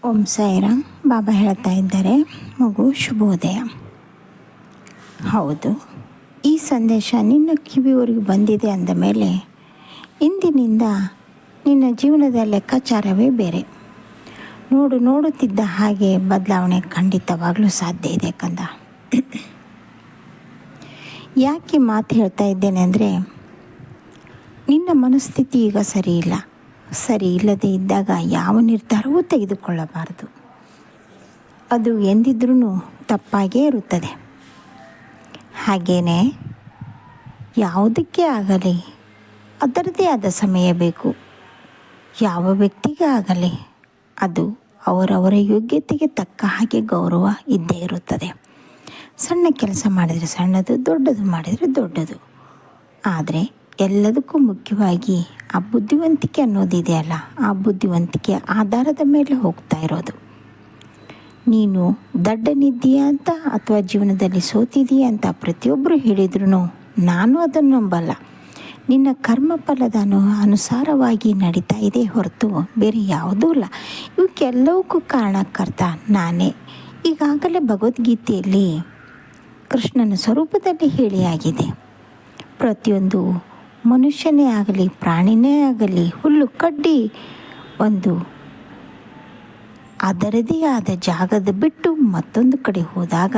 ಓಂ ಸಾಯಿರಾಮ್. ಬಾಬಾ ಹೇಳ್ತಾ ಇದ್ದಾರೆ, ಮಗು ಶುಭೋದಯ. ಹೌದು, ಈ ಸಂದೇಶ ನಿನ್ನ ಕಿವಿಯವರೆಗೆ ಬಂದಿದೆ ಅಂದ ಮೇಲೆ ಇಂದಿನಿಂದ ನಿನ್ನ ಜೀವನದ ಲೆಕ್ಕಾಚಾರವೇ ಬೇರೆ. ನೋಡುತ್ತಿದ್ದ ಹಾಗೆ ಬದಲಾವಣೆ ಖಂಡಿತವಾಗಲೂ ಸಾಧ್ಯ ಇದೆ ಕಂದ. ಯಾಕೆ ಮಾತು ಹೇಳ್ತಾ ಇದ್ದೇನೆ ಅಂದರೆ, ನಿನ್ನ ಮನಸ್ಥಿತಿ ಈಗ ಸರಿ ಇಲ್ಲದೆ ಇದ್ದಾಗ ಯಾವ ನಿರ್ಧಾರವೂ ತೆಗೆದುಕೊಳ್ಳಬಾರದು. ಅದು ಎಂದಿದ್ರೂ ತಪ್ಪಾಗೇ ಇರುತ್ತದೆ. ಹಾಗೆಯೇ ಯಾವುದಕ್ಕೆ ಆಗಲಿ ಅದರದ್ದೇ ಆದ ಸಮಯ ಬೇಕು. ಯಾವ ವ್ಯಕ್ತಿಗೆ ಆಗಲಿ ಅದು ಅವರವರ ಯೋಗ್ಯತೆಗೆ ತಕ್ಕ ಹಾಗೆ ಗೌರವ ಇದ್ದೇ ಇರುತ್ತದೆ. ಸಣ್ಣ ಕೆಲಸ ಮಾಡಿದರೆ ಸಣ್ಣದು, ದೊಡ್ಡದು ಮಾಡಿದರೆ ದೊಡ್ಡದು. ಆದರೆ ಎಲ್ಲದಕ್ಕೂ ಮುಖ್ಯವಾಗಿ ಆ ಬುದ್ಧಿವಂತಿಕೆ ಅನ್ನೋದಿದೆಯಲ್ಲ, ಆ ಬುದ್ಧಿವಂತಿಕೆ ಆಧಾರದ ಮೇಲೆ ಹೋಗ್ತಾ ಇರೋದು. ನೀನು ದಡ್ಡನಿದ್ದೀಯಾ ಅಂತ ಅಥವಾ ಜೀವನದಲ್ಲಿ ಸೋತಿದೀಯಾ ಅಂತ ಪ್ರತಿಯೊಬ್ಬರು ಹೇಳಿದ್ರು ನಾನು ಅದನ್ನು ನಂಬಲ್ಲ. ನಿನ್ನ ಕರ್ಮಫಲದ ಅನುಸಾರವಾಗಿ ನಡೀತಾ ಇದೆ ಹೊರತು ಬೇರೆ ಯಾವುದೂ ಇಲ್ಲ. ಇವಕ್ಕೆಲ್ಲವಕ್ಕೂ ಕಾರಣಕರ್ತ ನಾನೇ. ಈಗಾಗಲೇ ಭಗವದ್ಗೀತೆಯಲ್ಲಿ ಕೃಷ್ಣನ ಸ್ವರೂಪದಲ್ಲಿ ಹೇಳಿಯಾಗಿದೆ. ಪ್ರತಿಯೊಂದು ಮನುಷ್ಯನೇ ಆಗಲಿ, ಪ್ರಾಣಿನೇ ಆಗಲಿ, ಹುಲ್ಲು ಕಡ್ಡಿ ಒಂದು ಅದರದೇ ಆದ ಜಾಗದ ಬಿಟ್ಟು ಮತ್ತೊಂದು ಕಡೆ ಹೋದಾಗ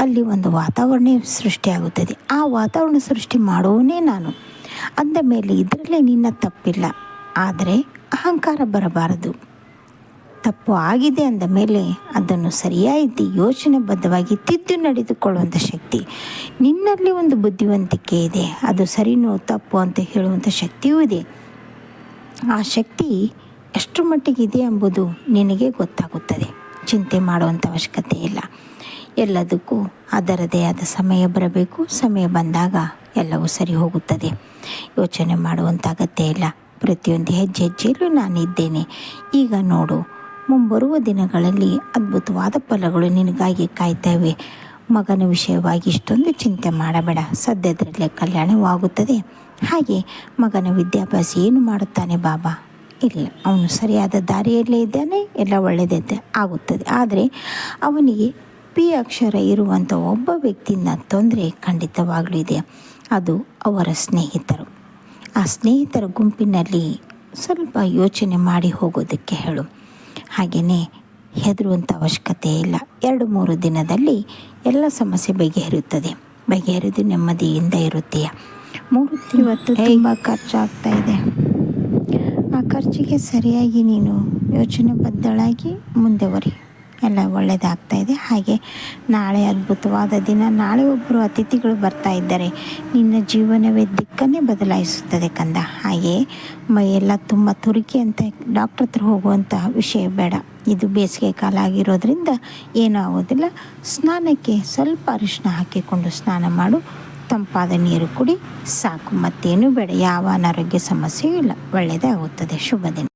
ಅಲ್ಲಿ ಒಂದು ವಾತಾವರಣ ಸೃಷ್ಟಿಯಾಗುತ್ತದೆ. ಆ ವಾತಾವರಣ ಸೃಷ್ಟಿ ಮಾಡೋನೇ ನಾನು ಅಂದ ಮೇಲೆ ಇದರಲ್ಲೇ ನಿನ್ನ ತಪ್ಪಿಲ್ಲ. ಆದರೆ ಅಹಂಕಾರ ಬರಬಾರದು. ತಪ್ಪು ಆಗಿದೆ ಅಂದ ಮೇಲೆ ಅದನ್ನು ಸರಿಯಾಗಿ ಯೋಚನೆಬದ್ಧವಾಗಿ ತಿದ್ದು ನಡೆದುಕೊಳ್ಳುವಂಥ ಶಕ್ತಿ ನಿನ್ನಲ್ಲಿ ಒಂದು ಬುದ್ಧಿವಂತಿಕೆ ಇದೆ. ಅದು ಸರಿನೋ ತಪ್ಪು ಅಂತ ಹೇಳುವಂಥ ಶಕ್ತಿಯೂ ಇದೆ. ಆ ಶಕ್ತಿ ಎಷ್ಟು ಮಟ್ಟಿಗಿದೆ ಎಂಬುದು ನಿನಗೆ ಗೊತ್ತಾಗುತ್ತದೆ. ಚಿಂತೆ ಮಾಡುವಂಥ ಅವಶ್ಯಕತೆ ಇಲ್ಲ. ಎಲ್ಲದಕ್ಕೂ ಅದರದೇ ಆದ ಸಮಯ ಬರಬೇಕು. ಸಮಯ ಬಂದಾಗ ಎಲ್ಲವೂ ಸರಿ ಹೋಗುತ್ತದೆ. ಯೋಚನೆ ಮಾಡುವಂಥ ಅಗತ್ಯ ಇಲ್ಲ. ಪ್ರತಿಯೊಂದು ಹೆಜ್ಜೆಯಲ್ಲೂ ನಾನಿದ್ದೇನೆ. ಈಗ ನೋಡು, ಮುಂಬರುವ ದಿನಗಳಲ್ಲಿ ಅದ್ಭುತವಾದ ಫಲಗಳು ನಿನಗಾಗಿ ಕಾಯ್ತವೆ. ಮಗನ ವಿಷಯವಾಗಿ ಇಷ್ಟೊಂದು ಚಿಂತೆ ಮಾಡಬೇಡ. ಸದ್ಯದರಲ್ಲೇ ಕಲ್ಯಾಣವಾಗುತ್ತದೆ. ಹಾಗೆ ಮಗನ ವಿದ್ಯಾಭ್ಯಾಸ ಏನು ಮಾಡುತ್ತಾನೆ ಬಾಬಾ? ಇಲ್ಲ, ಅವನು ಸರಿಯಾದ ದಾರಿಯಲ್ಲೇ ಇದ್ದಾನೆ. ಎಲ್ಲ ಒಳ್ಳೆಯದೇ ಆಗುತ್ತದೆ. ಆದರೆ ಅವನಿಗೆ ಪಿ ಅಕ್ಷರ ಇರುವಂಥ ಒಬ್ಬ ವ್ಯಕ್ತಿಯಿಂದ ತೊಂದರೆ ಖಂಡಿತವಾಗಲೂ ಇದೆ. ಅದು ಅವರ ಸ್ನೇಹಿತರು. ಆ ಸ್ನೇಹಿತರ ಗುಂಪಿನಲ್ಲಿ ಸ್ವಲ್ಪ ಯೋಚನೆ ಮಾಡಿ ಹೋಗೋದಕ್ಕೆ ಹೇಳು. ಹಾಗೆಯೇ ಹೆದರುವಂಥ ಅವಶ್ಯಕತೆ ಇಲ್ಲ. 2-3 ದಿನದಲ್ಲಿ ಎಲ್ಲ ಸಮಸ್ಯೆ ಬಗೆಹರಿದು ನೆಮ್ಮದಿಯಿಂದ ಇರುತ್ತೀಯ. ಇವತ್ತು ತುಂಬ ಖರ್ಚಾಗ್ತಾ ಇದೆ. ಆ ಖರ್ಚಿಗೆ ಸರಿಯಾಗಿ ನೀನು ಯೋಚನೆ ಬದ್ಧಳಾಗಿ ಮುಂದೆ ಎಲ್ಲ ಒಳ್ಳೆಯದಾಗ್ತಾಯಿದೆ. ಹಾಗೆ ನಾಳೆ ಅದ್ಭುತವಾದ ದಿನ. ನಾಳೆ ಒಬ್ಬರು ಅತಿಥಿಗಳು ಬರ್ತಾ ಇದ್ದಾರೆ. ನಿನ್ನ ಜೀವನವೇ ದಿಕ್ಕನ್ನೇ ಬದಲಾಯಿಸುತ್ತದೆ ಕಂದ. ಹಾಗೆ ಮೈಯೆಲ್ಲ ತುಂಬ ತುರಿಕೆ ಅಂತ ಡಾಕ್ಟ್ರ್ ಹತ್ರ ಹೋಗುವಂಥ ವಿಷಯ ಬೇಡ. ಇದು ಬೇಸಿಗೆ ಕಾಲ ಆಗಿರೋದ್ರಿಂದ ಏನೂ ಆಗೋದಿಲ್ಲ. ಸ್ನಾನಕ್ಕೆ ಸ್ವಲ್ಪ ಅರಿಶಿನ ಹಾಕಿಕೊಂಡು ಸ್ನಾನ ಮಾಡು. ತಂಪಾದ ನೀರು ಕುಡಿ, ಸಾಕು. ಮತ್ತೇನು ಬೇಡ. ಯಾವ ಅನಾರೋಗ್ಯ ಸಮಸ್ಯೆಯೂ ಇಲ್ಲ. ಒಳ್ಳೆಯದೇ ಆಗುತ್ತದೆ. ಶುಭ ದಿನ.